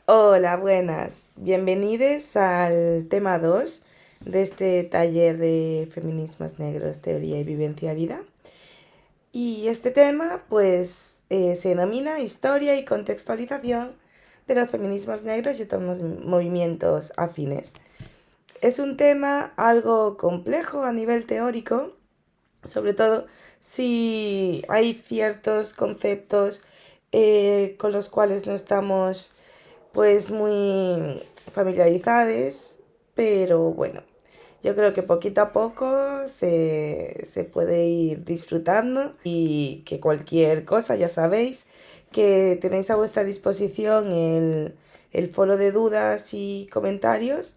Hola, buenas. Bienvenidos al tema 2 de este taller de feminismos negros, teoría y vivencialidad. Y este tema, pues, se denomina Historia y contextualización de los feminismos negros y otros movimientos afines. Es un tema algo complejo a nivel teórico, sobre todo si hay ciertos conceptos con los cuales no estamos pues muy familiarizados, pero bueno, yo creo que poquito a poco se puede ir disfrutando y que cualquier cosa, ya sabéis, que tenéis a vuestra disposición el foro de dudas y comentarios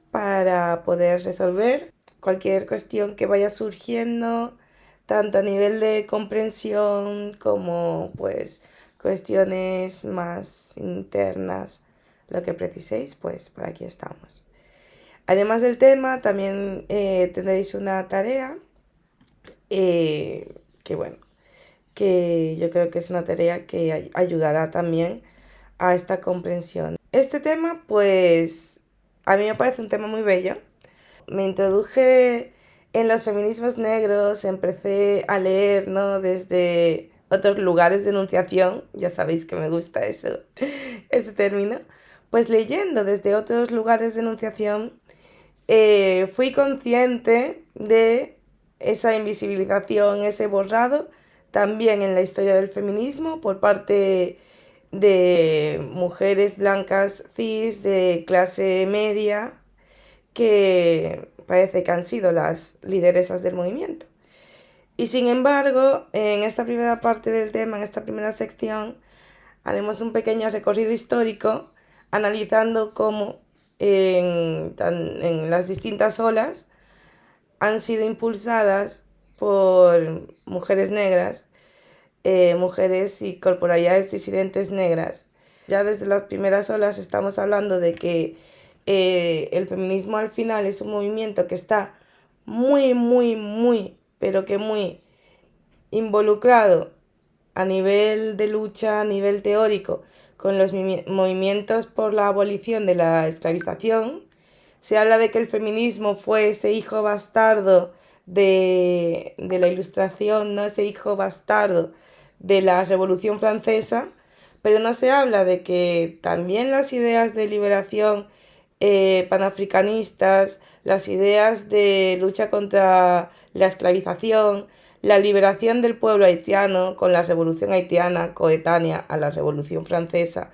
para poder resolver cualquier cuestión que vaya surgiendo, tanto a nivel de comprensión como pues cuestiones más internas, lo que preciséis, pues por aquí estamos. Además del tema, también tendréis una tarea que bueno, que yo creo que es una tarea que ayudará también a esta comprensión. Este tema, pues, a mí me parece un tema muy bello. Me introduje en los feminismos negros, empecé a leer, ¿no? Desde otros lugares de enunciación, ya sabéis que me gusta eso, ese término. Pues leyendo desde otros lugares de enunciación, fui consciente de esa invisibilización, ese borrado, también en la historia del feminismo por parte de mujeres blancas cis de clase media que parece que han sido las lideresas del movimiento. Y sin embargo, en esta primera parte del tema, en esta primera sección, haremos un pequeño recorrido histórico analizando cómo en las distintas olas han sido impulsadas por mujeres negras, mujeres y corporalidades disidentes negras. Ya desde las primeras olas estamos hablando de que el feminismo al final es un movimiento que está muy, pero que muy involucrado a nivel de lucha, a nivel teórico, con los movimientos por la abolición de la esclavización. Se habla de que el feminismo fue ese hijo bastardo de la Ilustración, ¿no? Ese hijo bastardo de la Revolución Francesa, pero no se habla de que también las ideas de liberación panafricanistas, las ideas de lucha contra la esclavización, la liberación del pueblo haitiano con la revolución haitiana coetánea a la revolución francesa,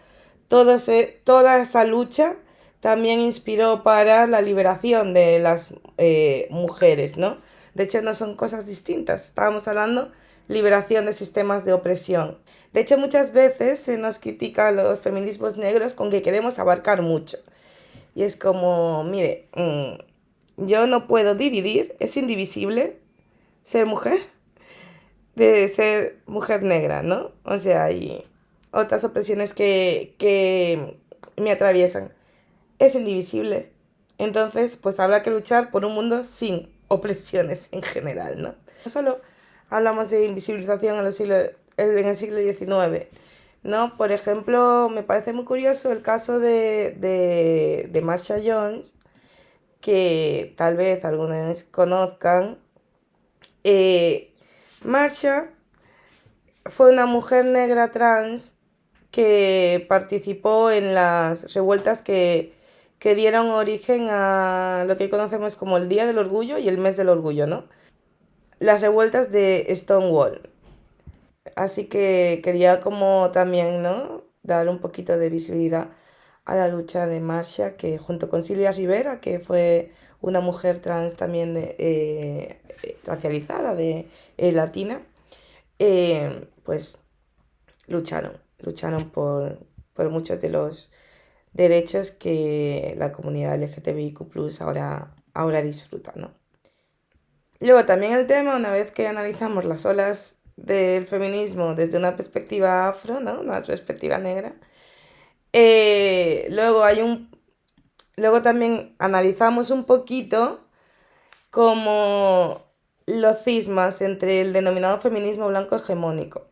toda esa lucha también inspiró para la liberación de las mujeres, ¿no? De hecho, no son cosas distintas. Estábamos hablando liberación de sistemas de opresión. De hecho, muchas veces se nos critica a los feminismos negros con que queremos abarcar mucho. Y es como, mire, yo no puedo dividir, es indivisible ser mujer de ser mujer negra, ¿no? O sea, hay otras opresiones que me atraviesan. Es indivisible. Entonces, pues habrá que luchar por un mundo sin opresiones en general, ¿no? No solo hablamos de invisibilización en el siglo XIX, ¿no? Por ejemplo, me parece muy curioso el caso de Marsha Jones, que tal vez algunos conozcan. Marsha fue una mujer negra trans que participó en las revueltas que dieron origen a lo que conocemos como el Día del Orgullo y el Mes del Orgullo, ¿no? Las revueltas de Stonewall. Así que quería como también, ¿no? Dar un poquito de visibilidad a la lucha de Marcia, que junto con Silvia Rivera, que fue una mujer trans también racializada, latina, pues lucharon por muchos de los derechos que la comunidad LGTBIQ+ ahora disfruta, ¿no? Luego también el tema, una vez que analizamos las olas del feminismo desde una perspectiva afro, ¿no? Una perspectiva negra, luego luego también analizamos un poquito como los cismas entre el denominado feminismo blanco hegemónico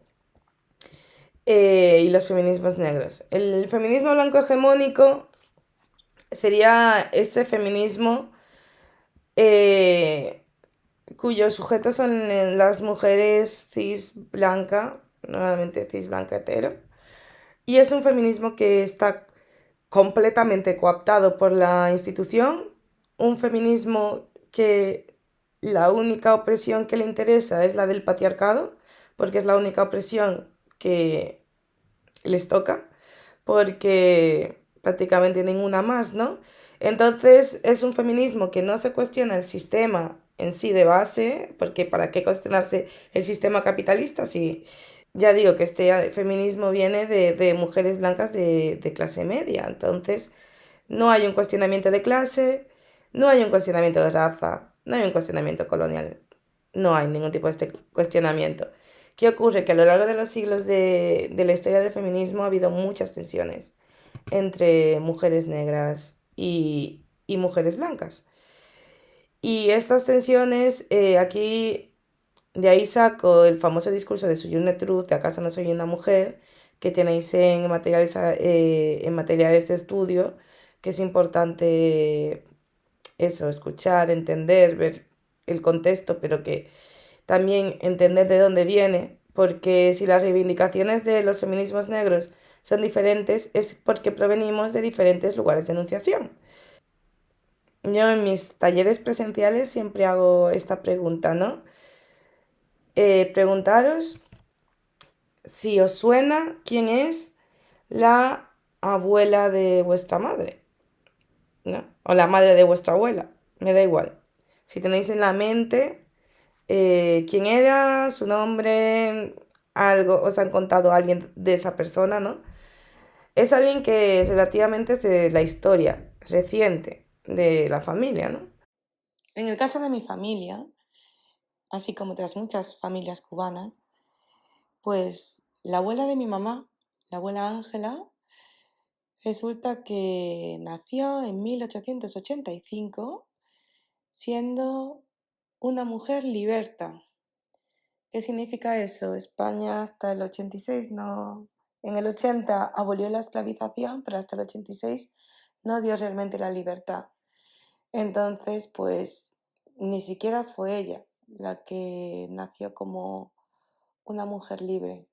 y los feminismos negros. El feminismo blanco hegemónico sería ese feminismo eh, cuyos sujetos son las mujeres cis blanca, normalmente cis blanca hetero, y es un feminismo que está completamente cooptado por la institución, un feminismo que la única opresión que le interesa es la del patriarcado, porque es la única opresión que les toca, porque prácticamente ninguna más, ¿no? Entonces es un feminismo que no se cuestiona el sistema en sí de base, porque ¿para qué cuestionarse el sistema capitalista si ya digo que este feminismo viene de mujeres blancas de clase media? Entonces no hay un cuestionamiento de clase, no hay un cuestionamiento de raza, no hay un cuestionamiento colonial, no hay ningún tipo de este cuestionamiento. ¿Qué ocurre? Que a lo largo de los siglos de la historia del feminismo ha habido muchas tensiones entre mujeres negras y mujeres blancas. Y estas tensiones, aquí, de ahí saco el famoso discurso de Soy una truth, de acaso no soy una mujer, que tenéis en materiales de estudio, que es importante eso, escuchar, entender, ver el contexto, pero que también entender de dónde viene, porque si las reivindicaciones de los feminismos negros son diferentes, es porque provenimos de diferentes lugares de enunciación. Yo en mis talleres presenciales siempre hago esta pregunta, ¿no? Preguntaros si os suena quién es la abuela de vuestra madre, ¿no? O la madre de vuestra abuela, me da igual. Si tenéis en la mente quién era, su nombre, algo, os han contado alguien de esa persona, ¿no? Es alguien que relativamente es de la historia reciente de la familia, ¿no? En el caso de mi familia, así como otras muchas familias cubanas, pues la abuela de mi mamá, la abuela Ángela, resulta que nació en 1885 siendo una mujer liberta. ¿Qué significa eso? España hasta el 86 no... En el 80 abolió la esclavización, pero hasta el 86 no dio realmente la libertad. Entonces, pues, ni siquiera fue ella la que nació como una mujer libre.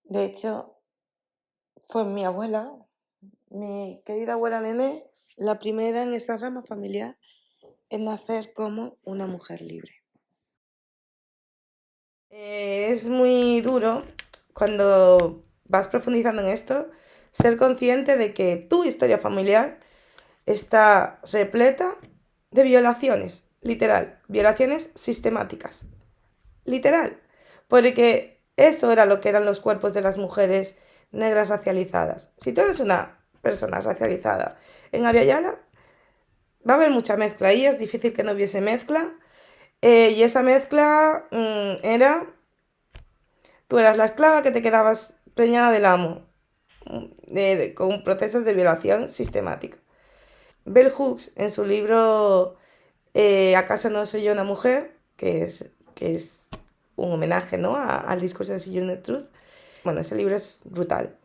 De hecho, fue mi abuela, mi querida abuela Nené, la primera en esa rama familiar en nacer como una mujer libre. Es muy duro cuando vas profundizando en esto, ser consciente de que tu historia familiar está repleta de violaciones, literal, violaciones sistemáticas, literal, porque eso era lo que eran los cuerpos de las mujeres negras racializadas. Si tú eres una persona racializada en Aviala, va a haber mucha mezcla y es difícil que no hubiese mezcla. Y esa mezcla era, tú eras la esclava que te quedabas preñada del amo, con procesos de violación sistemática. Bell Hooks, en su libro ¿Acaso no soy yo una mujer?, que es un homenaje, ¿no?, al discurso de See You the Truth. Bueno, ese libro es brutal,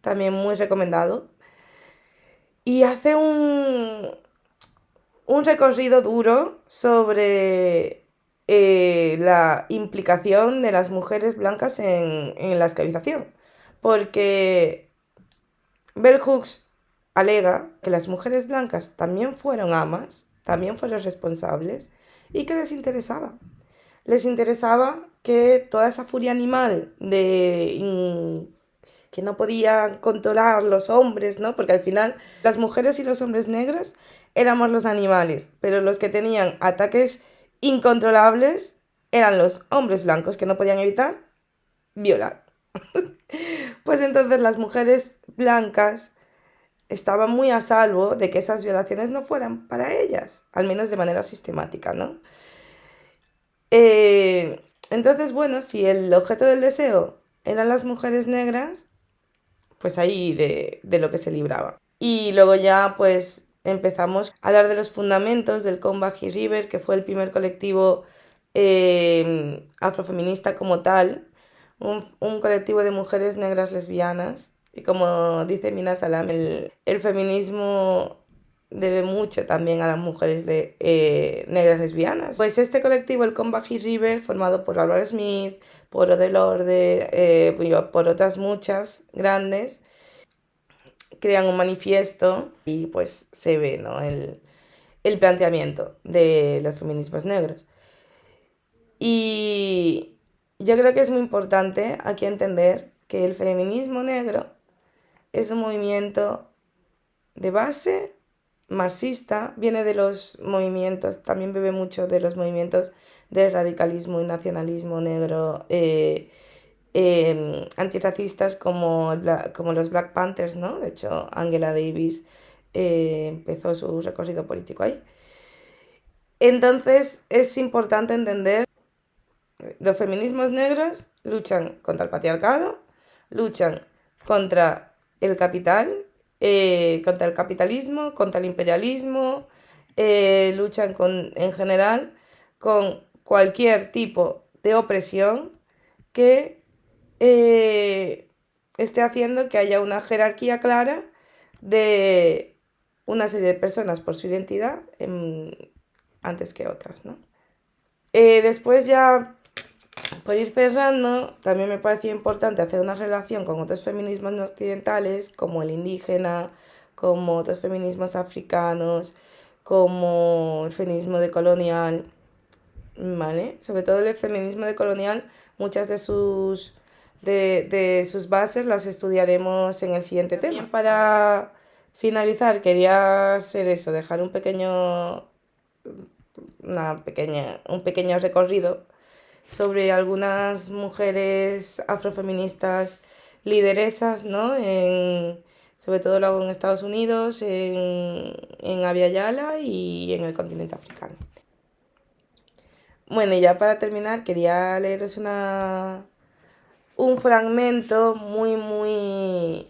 también muy recomendado. Y hace un recorrido duro sobre la implicación de las mujeres blancas en la esclavización. Porque Bell Hooks alega que las mujeres blancas también fueron amas, también fueron responsables y que les interesaba. Les interesaba que toda esa furia animal que no podían controlar los hombres, ¿no? Porque al final las mujeres y los hombres negros éramos los animales, pero los que tenían ataques incontrolables eran los hombres blancos que no podían evitar violar. Pues entonces las mujeres blancas estaban muy a salvo de que esas violaciones no fueran para ellas, al menos de manera sistemática, ¿no? Entonces, bueno, si el objeto del deseo eran las mujeres negras, pues ahí de lo que se libraba. Y luego ya pues empezamos a hablar de los fundamentos del Combahee River, que fue el primer colectivo afrofeminista como tal, un colectivo de mujeres negras lesbianas. Y como dice Mina Salam, el feminismo debe mucho también a las mujeres negras lesbianas. Pues este colectivo, el Combahee River, formado por Barbara Smith, por Ode Lorde, por otras muchas grandes, crean un manifiesto y pues se ve, ¿no? El planteamiento de los feminismos negros. Y yo creo que es muy importante aquí entender que el feminismo negro es un movimiento de base marxista, viene de los movimientos, también bebe mucho de los movimientos del radicalismo y nacionalismo negro antirracistas como los Black Panthers, ¿no? De hecho, Angela Davis empezó su recorrido político ahí. Entonces es importante entender los feminismos negros luchan contra el patriarcado, luchan contra el capital, contra el capitalismo, contra el imperialismo, luchan en general con cualquier tipo de opresión que esté haciendo que haya una jerarquía clara de una serie de personas por su identidad antes que otras, ¿no? Después ya, por ir cerrando, también me parecía importante hacer una relación con otros feminismos no occidentales, como el indígena, como otros feminismos africanos, como el feminismo decolonial, ¿vale? Sobre todo el feminismo decolonial, muchas de sus bases las estudiaremos en el siguiente tema. Para finalizar, quería hacer eso, dejar un pequeño recorrido sobre algunas mujeres afrofeministas lideresas, ¿no? Sobre todo lo hago en Estados Unidos, en Abya Yala y en el continente africano. Bueno, y ya para terminar, quería leeros un fragmento muy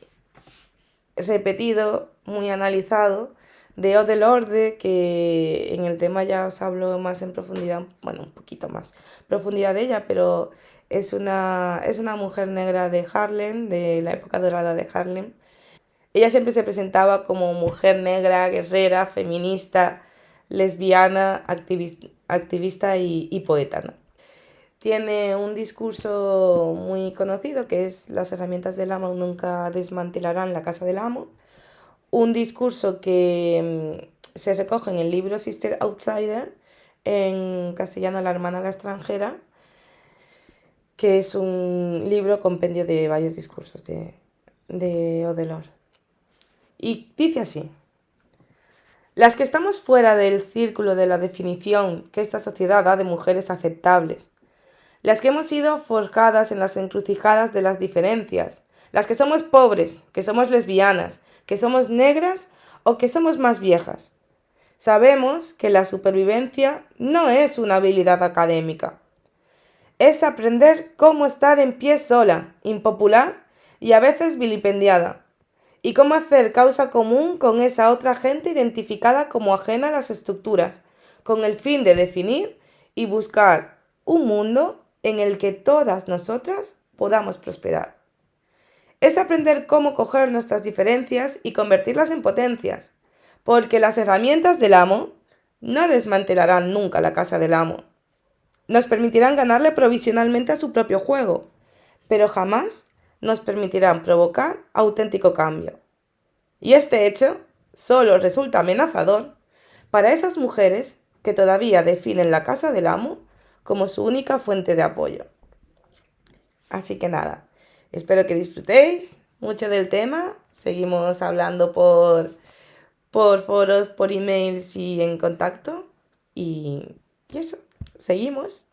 repetido, muy analizado, de Ode Lorde, que en el tema ya os hablo más en profundidad, bueno, un poquito más profundidad de ella, pero es una mujer negra de Harlem, de la época dorada de Harlem. Ella siempre se presentaba como mujer negra, guerrera, feminista, lesbiana, activista y poeta, ¿no? Tiene un discurso muy conocido que es: las herramientas del amo nunca desmantelarán la casa del amo. Un discurso que se recoge en el libro Sister Outsider, en castellano La hermana la extranjera, que es un libro compendio de varios discursos de Ode Lorde. Y dice así: las que estamos fuera del círculo de la definición que esta sociedad da de mujeres aceptables, las que hemos sido forjadas en las encrucijadas de las diferencias, las que somos pobres, que somos lesbianas, que somos negras o que somos más viejas. Sabemos que la supervivencia no es una habilidad académica. Es aprender cómo estar en pie sola, impopular y a veces vilipendiada, y cómo hacer causa común con esa otra gente identificada como ajena a las estructuras, con el fin de definir y buscar un mundo en el que todas nosotras podamos prosperar. Es aprender cómo coger nuestras diferencias y convertirlas en potencias, porque las herramientas del amo no desmantelarán nunca la casa del amo. Nos permitirán ganarle provisionalmente a su propio juego, pero jamás nos permitirán provocar auténtico cambio. Y este hecho solo resulta amenazador para esas mujeres que todavía definen la casa del amo como su única fuente de apoyo. Así que nada, espero que disfrutéis mucho del tema. Seguimos hablando por foros, por emails y en contacto. Y eso, seguimos.